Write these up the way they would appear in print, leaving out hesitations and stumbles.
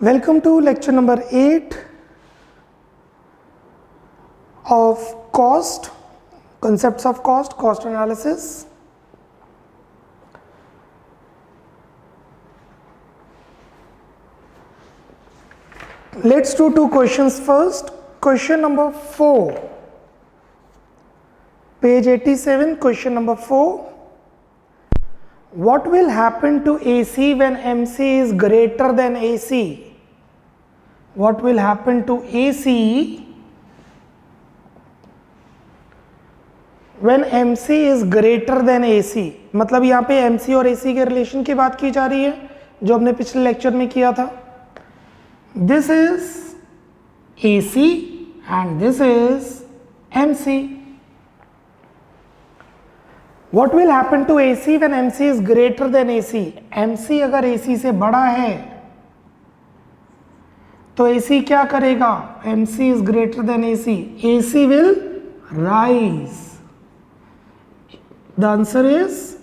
Welcome to lecture number 8 of cost, concepts of cost, cost analysis. Let's do two questions first. Question number 4, page 87, question number 4. What will happen to AC when MC is greater than AC? What will happen to AC when MC is greater than AC? मतलब यहाँ पे MC और AC के relation की बात की जा रही है जो हमने पिछले लेक्चर में किया था. This is AC and this is MC. What will happen to AC when MC is greater than AC? MC अगर AC से बड़ा है तो AC क्या करेगा? MC is greater than AC. AC will rise. The answer is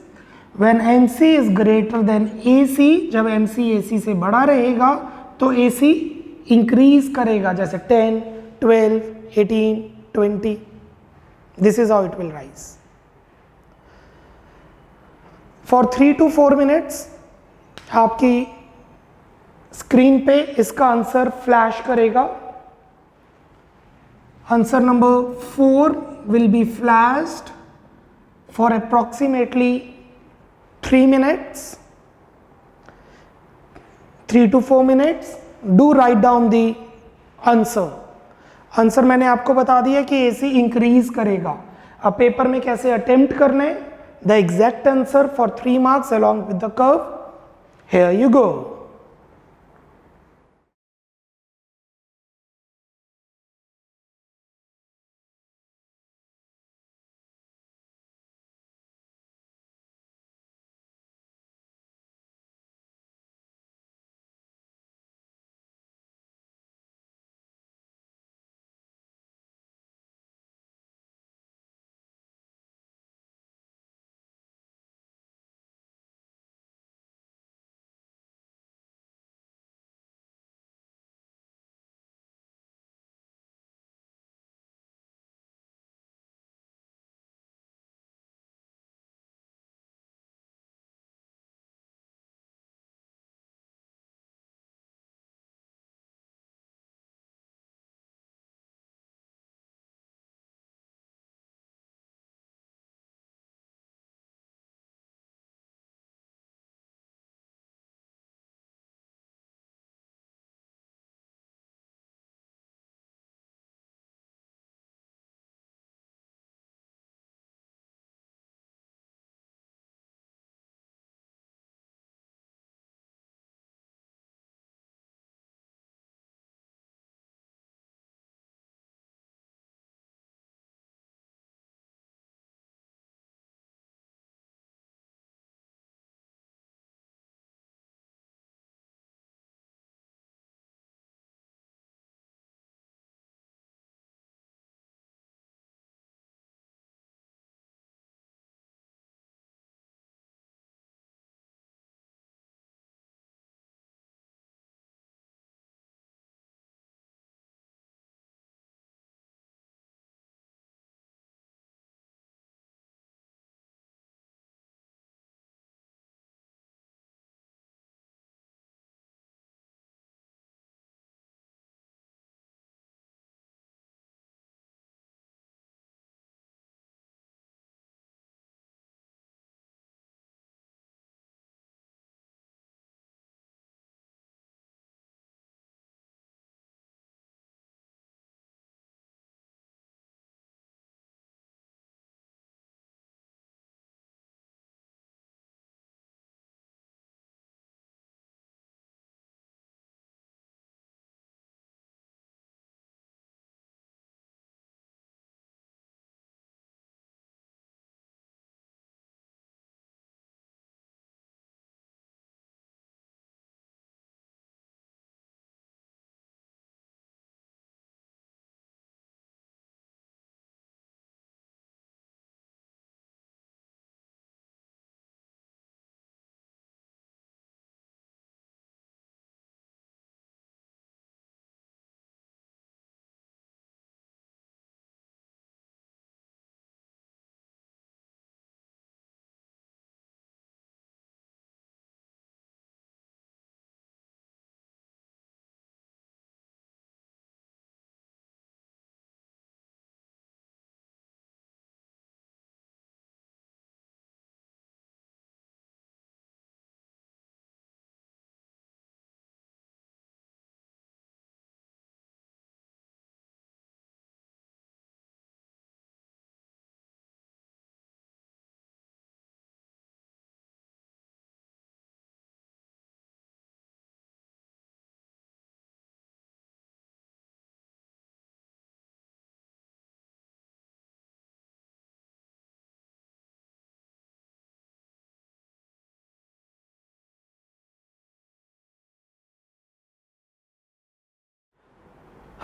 when MC is greater than AC, जब MC AC से बड़ा रहेगा तो AC increase करेगा, जैसे 10, 12, 18, 20. This is how it will rise. For 3 to 4 minutes आपकी स्क्रीन पे इसका आंसर फ्लैश करेगा. Answer number 4 will be flashed for approximately 3 minutes, 3 to 4 minutes. Do write down the answer. Answer मैंने आपको बता दिया कि AC इंक्रीज करेगा. अब पेपर में कैसे अटेम्प्ट करने, the exact answer for 3 marks along with the curve. Here you go.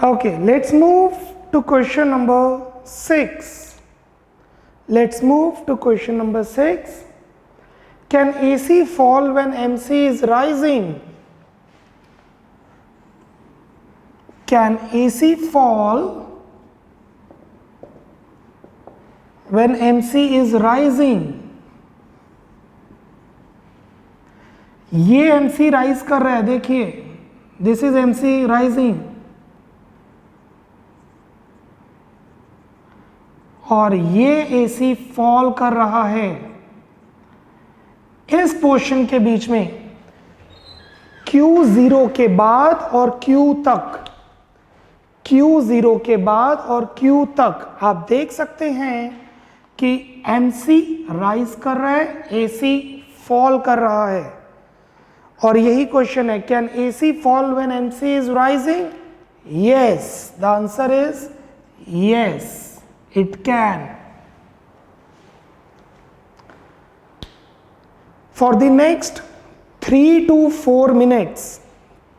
Okay, let's move to question number 6. Let's move to question number 6. Can AC fall when MC is rising? Can AC fall when MC is rising? ये MC rise कर रहा है, देखिए, this is MC rising, और ये AC fall कर रहा है। इस पोर्शन के बीच में Q0 के बाद और Q तक, Q0 के बाद और Q तक आप देख सकते हैं कि MC राइज कर रहा है, AC फॉल कर रहा है। और यही क्वेश्चन है, can AC fall when MC is rising? Yes, the answer is yes, it can. For the next 3 to 4 minutes,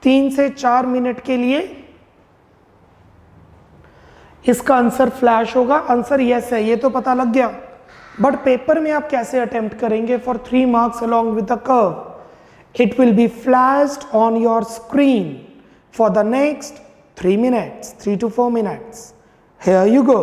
3 से 4 मिनट के लिए इसका आंसर फ्लैश होगा। आंसर यस है, ये तो पता लग गया, बट पेपर में आप कैसे अटेम्प्ट करेंगे? For 3 marks along with the curve, it will be flashed on your screen for the next 3 minutes, 3 to 4 minutes. Here you go.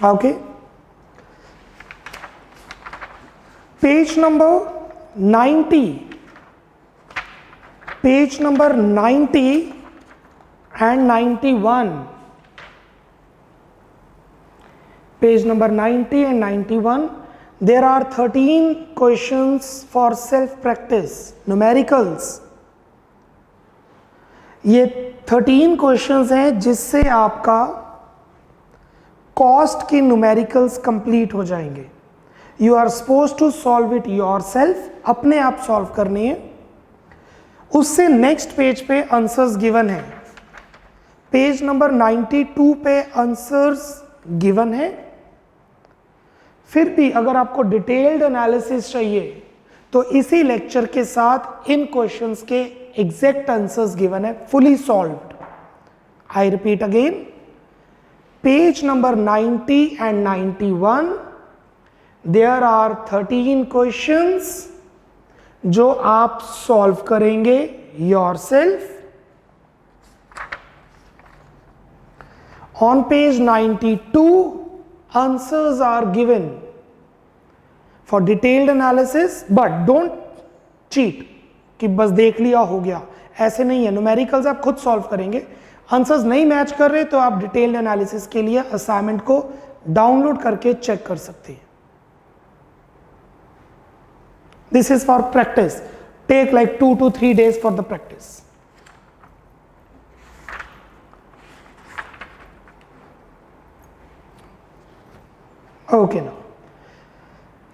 Okay, page number 90, page number 90 and 91, page number 90 and 91, there are 13 questions for self practice numericals. ये 13 questions हैं जिससे आपका cost के numericals complete हो जाएंगे. You are suppose to solve it yourself, अपने आप solve करनी है. उससे नेक्स्ट पेज पे आंसर्स गिवन है. पेज नंबर 92 पे आंसर्स गिवन है. फिर भी अगर आपको डिटेल्ड एनालिसिस चाहिए तो इसी लेक्चर के साथ इन क्वेश्चंस के एग्जैक्ट आंसर्स गिवन है, fully solved. I repeat again, page number 90 and 91, there are 13 questions जो आप सॉल्व करेंगे yourself. On page 92, answers are given for detailed analysis, but don't cheat कि बस देख लिया हो गया, ऐसे नहीं है. न्यूमेरिकल्स आप खुद सॉल्व करेंगे. आंसर्स नहीं मैच कर रहे तो आप डिटेल्ड एनालिसिस के लिए असाइनमेंट को डाउनलोड करके चेक कर सकते हैं. This is for practice. Take like 2 to 3 days for the practice. Okay, ना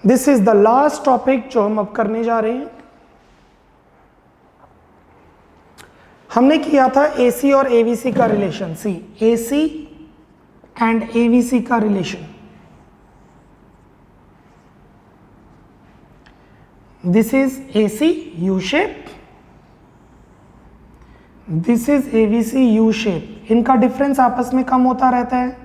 this is the last topic जो हम अब करने जा रहे हैं. हमने किया था एसी और एवीसी का relation. See, AC and AVC का relation. This is AC U shape, this is AVC U shape. इनका डिफरेंस आपस में कम होता रहता है.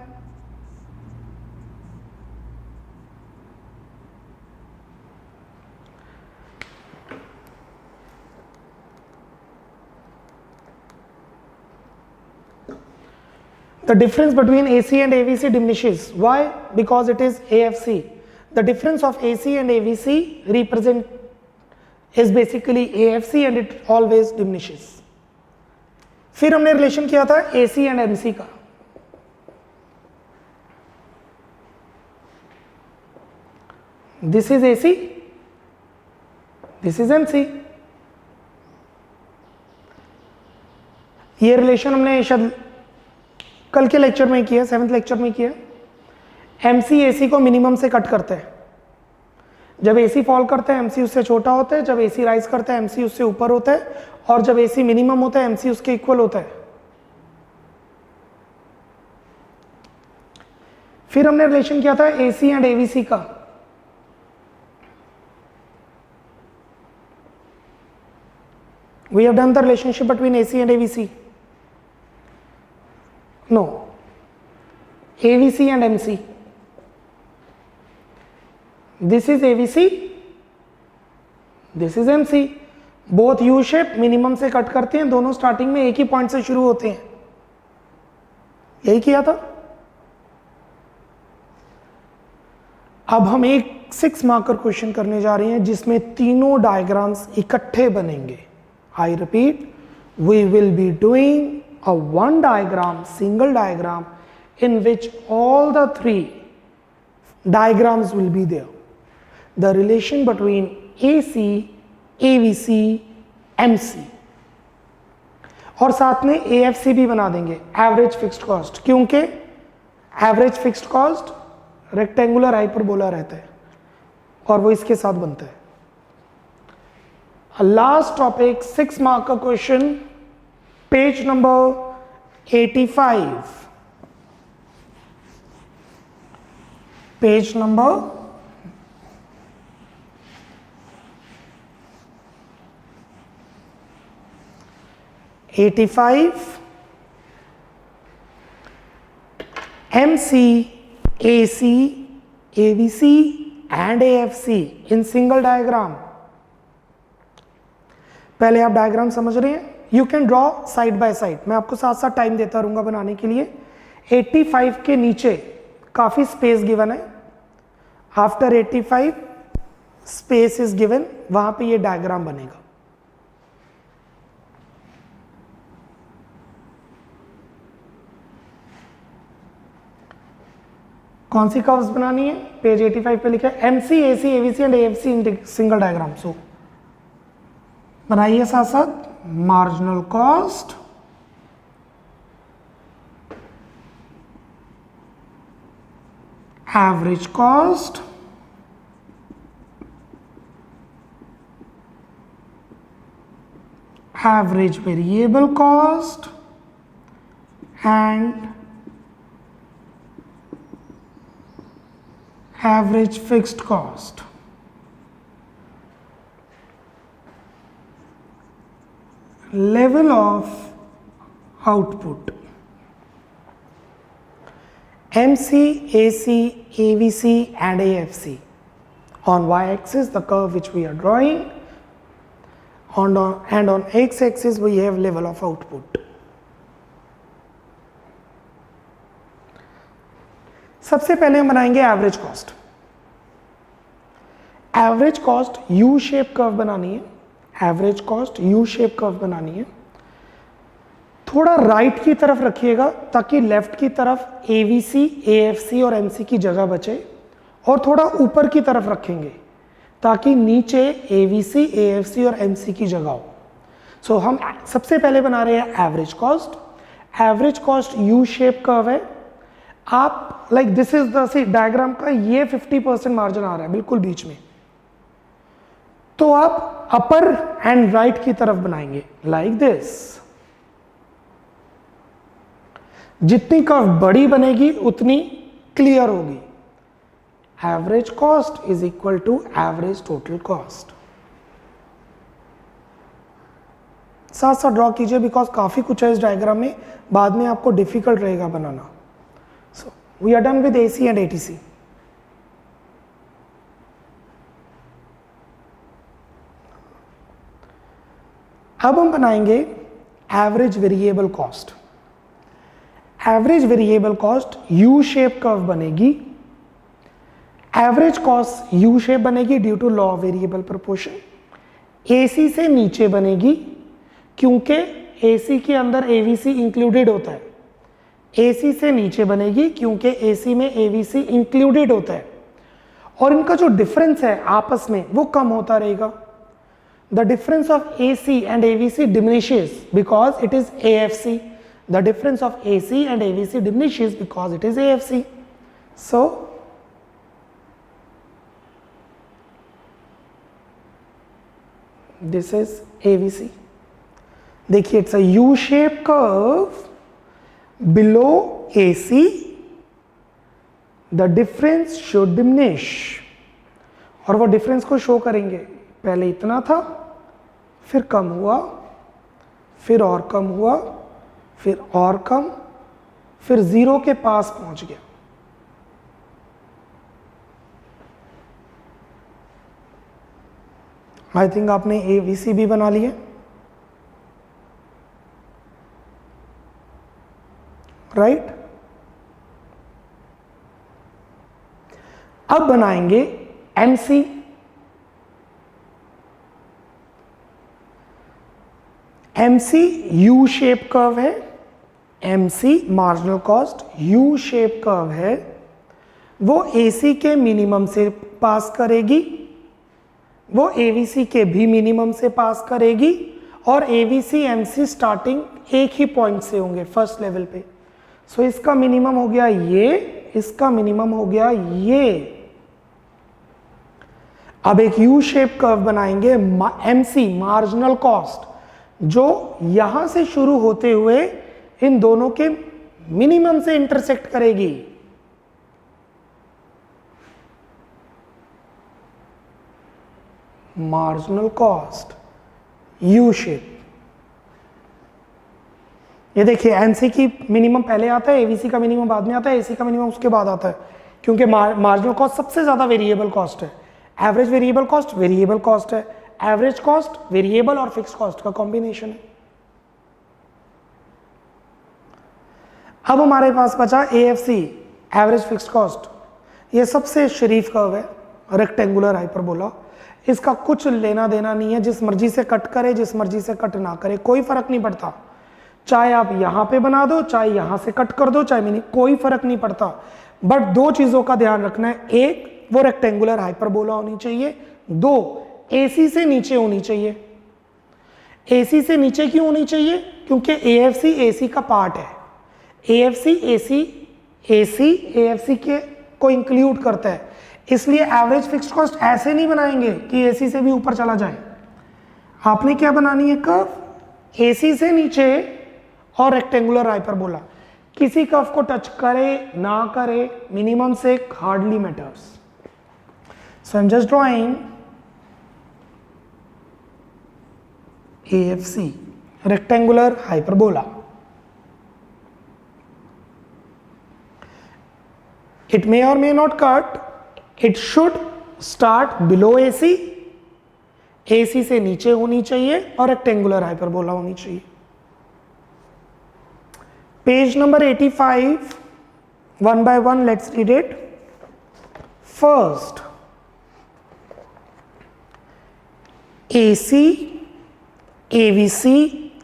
The difference between AC and AVC diminishes. Why? Because it is AFC. The difference of AC and AVC is basically AFC and it always diminishes. फिर हमने relation किया था AC and MC का. This is AC, this is MC. ये relation हमने शायद कल के लेक्चर में किया, 7th लेक्चर में किया. MC AC को मिनिमम से कट करते हैं. जब AC फॉल करता है MC उससे छोटा होता है, जब AC राइज करता है MC उससे ऊपर होता है, और जब AC मिनिमम होता है MC उसके इक्वल होता है. फिर हमने रिलेशन किया था AC एंड AVC का. We have done the relationship between AC and AVC. No, AVC and MC. This is AVC, this is MC. Both U shape minimum से कट करते हैं. दोनों स्टार्टिंग में एक ही पॉइंट से शुरू होते हैं. यही किया था. अब हम एक 6 मार्कर क्वेश्चन करने जा रहे हैं जिसमें तीनों डायग्राम्स इकट्ठे बनेंगे. I repeat, we will be doing a one diagram, single diagram, in which all the 3 diagrams will be there. The relation between AC, AVC, MC. और साथ में AFC भी बना देंगे, एवरेज फिक्स्ड कॉस्ट, क्योंकि average fixed cost rectangular hyperbola रहता है और वो इसके साथ बनता है. लास्ट टॉपिक 6 मार्क का question, page number 85. Page number 85. MC, AC, AVC and AFC in single diagram. पहले आप डायग्राम समझ रहे हैं. You can draw side by side. मैं आपको साथ साथ टाइम देता रहूंगा बनाने के लिए. 85 के नीचे काफ़ी स्पेस गिवन है, आफ्टर 85 स्पेस इज गिवन, वहां पे ये डायग्राम बनेगा। कौन सी कर्व्स बनानी है? पेज 85 पे लिखा है MC, AC, AVC and AFC in single diagram. So बनाइए साथ साथ। Marginal cost, average cost, average variable cost and average fixed cost. Level of output. MC, AC, AVC and AFC. On y-axis the curve which we are drawing, and on x-axis we have level of output. सबसे पहले हम बनाएंगे average cost. Average cost U shape curve बनानी है। Average cost U shape curve बनानी है। थोड़ा right की तरफ रखिएगा ताकि लेफ्ट की तरफ एवीसी, एएफसी और एमसी की जगह बचे, और थोड़ा ऊपर की तरफ रखेंगे ताकि नीचे एवीसी, एएफसी और एमसी की जगह हो। सो हम सबसे पहले बना रहे हैं average cost. Average cost U shape curve है। आप like this is the diagram का ये 50% मार्जिन आ रहा है बिल्कुल बीच में, तो आप अपर एंड राइट की तरफ बनाएंगे लाइक दिस। जितनी कर्व बड़ी बनेगी उतनी क्लियर होगी। Average cost is equal to average total cost. साथ साथ ड्रॉ कीजिए बिकॉज काफी कुछ है इस डायग्राम में, बाद में आपको डिफिकल्ट रहेगा बनाना। So we are done with AC and ATC. अब हम बनाएंगे average variable cost. Average variable cost U shape curve बनेगी। एवरेज कॉस्ट यू शेप बनेगी due to law of variable proportion. AC से नीचे बनेगी क्योंकि एसी के अंदर एवीसी इंक्लूडेड होता है। एसी से नीचे बनेगी क्योंकि एसी में एवीसी इंक्लूडेड होता है, और इनका जो डिफरेंस है आपस में वो कम होता रहेगा। The difference of AC and AVC diminishes because it is AFC. The difference of AC and AVC diminishes because it is AFC. So this is AVC. देखिए it's a U shape curve. Below AC, the difference should diminish, और वो difference को show करेंगे। पहले इतना था, फिर कम हुआ, फिर और कम हुआ, फिर और कम, फिर जीरो के पास पहुंच गया। आई थिंक आपने एवीसी भी बना लिया। राइट अब बनाएंगे MC. MC U shape curve है। MC marginal cost U shape curve है। वो एसी के मिनिमम से पास करेगी, वो एवीसी के भी मिनिमम से पास करेगी, और एवीसी एमसी स्टार्टिंग एक ही पॉइंट से होंगे फर्स्ट लेवल पे। सो इसका मिनिमम हो गया ये, इसका मिनिमम हो गया ये। अब एक यू शेप कर्व बनाएंगे एमसी मार्जिनल कॉस्ट, जो यहां से शुरू होते हुए इन दोनों के मिनिमम से इंटरसेक्ट करेगी। Marginal cost U shape. ये देखिए एमसी की मिनिमम पहले आता है, एवीसी का मिनिमम बाद में आता है, एसी का मिनिमम उसके बाद आता है, क्योंकि मार्जिनल कॉस्ट सबसे ज्यादा वेरिएबल कॉस्ट है। एवरेज वेरिएबल कॉस्ट है। एवरेज कॉस्ट वेरिएबल और फिक्स कॉस्ट का कॉम्बिनेशन है। अब हमारे पास बचा एएफसी, एवरेज फिक्स्ड कॉस्ट, ये सबसे शरीफ कर्व है, रेक्टेंगुलर हाइपरबोला। इसका कुछ लेना देना नहीं है, जिस मर्जी से कट करे, जिस मर्जी से कट ना करे, कोई फर्क नहीं पड़ता। चाहे आप यहां पे बना दो, चाहे यहां से कट कर दो, चाहे मिनी, कोई फर्क नहीं पड़ता। बट दो चीजों का ध्यान रखना है, एक वो रेक्टेंगुलर हाइपरबोला होनी चाहिए, दो AC से नीचे होनी चाहिए। AC से नीचे क्यों होनी चाहिए? क्योंकि AFC AC का पार्ट है। AFC AFC के को इंक्लूड करता है, इसलिए एवरेज फिक्स्ड कॉस्ट ऐसे नहीं बनाएंगे कि AC से भी ऊपर चला जाए। आपने क्या बनानी है कर्व? AC से नीचे और रेक्टेंगुलर हाइपरबोला। किसी कर्व को टच करे ना करे, मिनिमम से hardly matters. So I am just drawing AFC, rectangular hyperbola. It may or may not cut. It should start below AC. AC से नीचे होनी चाहिए और rectangular hyperbola होनी चाहिए। Page number 85, one by one, let's read it. First, AC, AVC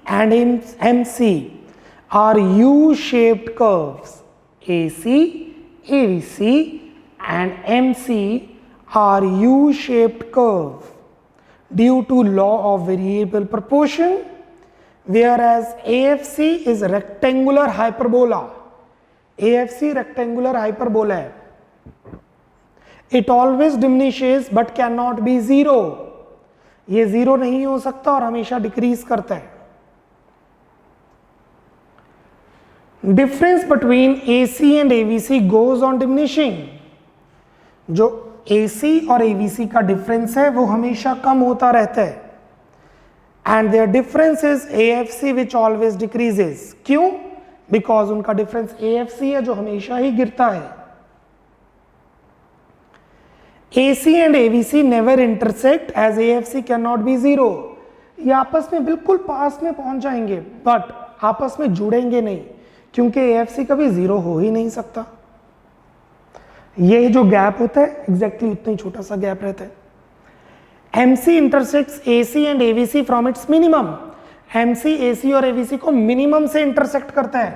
and MC are U-shaped curves. AC, AVC and MC are U-shaped curves due to law of variable proportion, whereas AFC is rectangular hyperbola. AFC rectangular hyperbola है. It always diminishes but cannot be zero. ये zero नहीं हो सकता और हमेशा decrease करता है। Difference between AC and AVC goes on diminishing. जो AC और AVC का डिफरेंस है वो हमेशा कम होता रहता है। And there difference is AFC which always decreases. क्यों? बिकॉज उनका डिफरेंस AFC है जो हमेशा ही गिरता है। AC and AVC never intersect as AFC cannot be zero. ये आपस में बिल्कुल पास में पहुंच जाएंगे बट आपस में जुड़ेंगे नहीं, क्योंकि AFC कभी जीरो हो ही नहीं सकता। ये जो गैप होता है एग्जैक्टली उतना ही छोटा सा गैप रहता है। MC intersects AC and AVC from its minimum. MC AC और AVC को मिनिमम से इंटरसेक्ट करता है।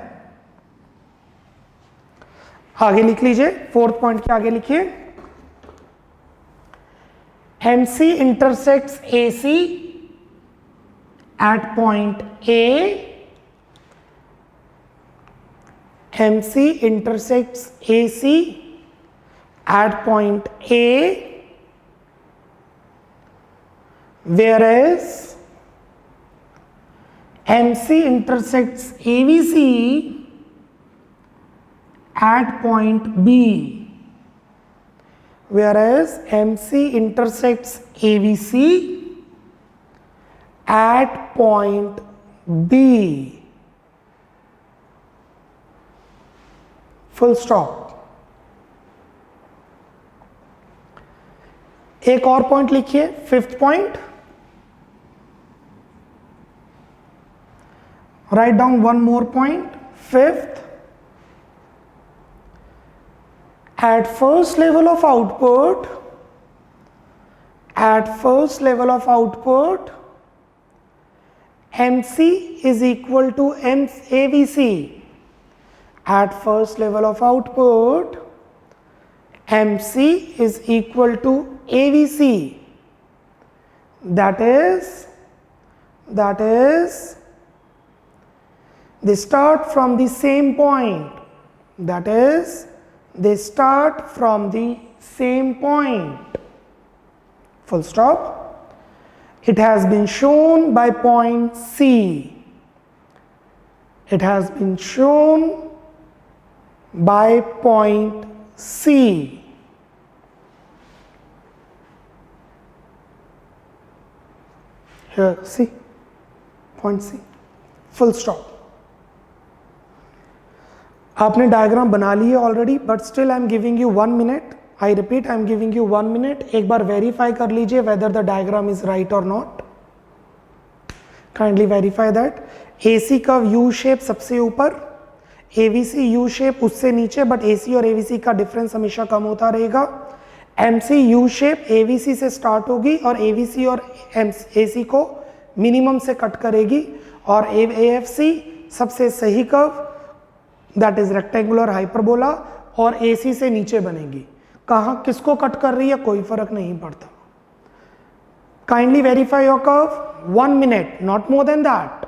आगे लिख लीजिए, फोर्थ पॉइंट के आगे लिखिए। MC intersects AC at point A. MC intersects AC at point A, whereas MC intersects AVC at point B. Whereas MC intersects AVC at point B. Full stop. एक और पॉइंट लिखिए, fifth point. Write down one more point, fifth. At first level of output, MC is equal to AVC. At first level of output, MC is equal to AVC. That is, they start from the same point. That is, they start from the same point. Full stop. It has been shown by point C. It has been shown by point C. Here, see, point C. Full stop. आपने diagram बना ली है already, but still I am giving you 1 minute. I repeat, I am giving you 1 minute. एक बार verify कर लीजिए whether the diagram is right और not. Kindly verify that. AC curve U shape सबसे ऊपर, AVC U शेप उससे नीचे, but AC और AVC का डिफरेंस हमेशा कम होता रहेगा। MC U शेप AVC से स्टार्ट होगी और AVC और AC को मिनिमम से कट करेगी, और AFC सबसे सही curve that is rectangular hyperbola और AC से नीचे बनेगी। कहाँ किसको कट कर रही है कोई फर्क नहीं पड़ता। Kindly verify your curve, 1 minute, not more than that.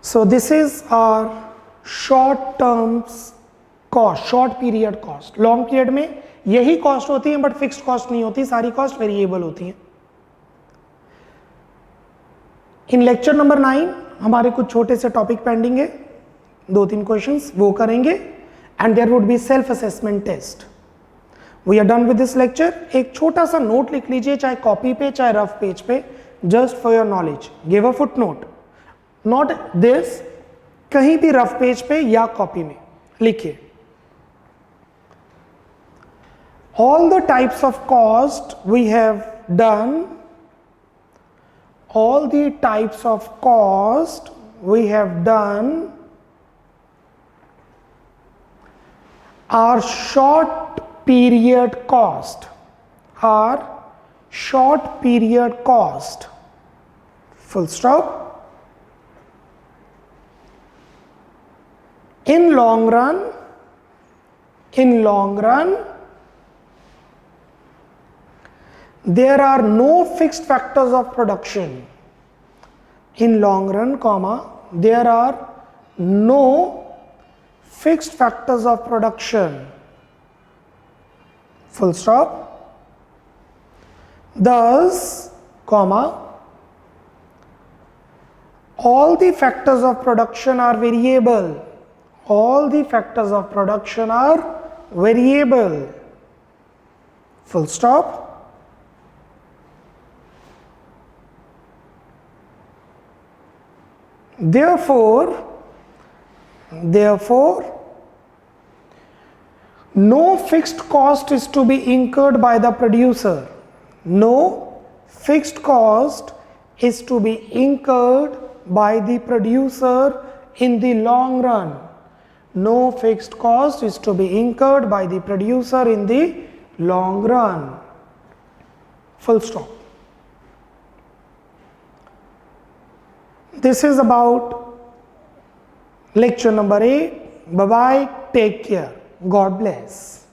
So this is our short terms cost, short period cost. Long period में यही cost होती है but fixed cost नहीं होती, सारी cost variable होती है। In lecture number 9 हमारे कुछ छोटे से टॉपिक पेंडिंग है, 2-3 क्वेश्चंस वो करेंगे, and there would be self assessment test. We are done with this lecture. एक छोटा सा नोट लिख लीजिए, चाहे कॉपी पे चाहे रफ पेज पे, just for your knowledge. Give a footnote. Not this, कहीं भी रफ पेज पे या कॉपी में लिखिए। All the types of cost we have done, all the types of cost we have done are short period cost, are short period cost, full stop. In long run, there are no fixed factors of production. In long run, comma, there are no fixed factors of production. Full stop. Thus, comma, all the factors of production are variable. All the factors of production are variable. Full stop. Therefore, no fixed cost is to be incurred by the producer. No fixed cost is to be incurred by the producer in the long run. No fixed cost is to be incurred by the producer in the long run. Full stop. This is about lecture number 8. Bye bye. Take care. God bless.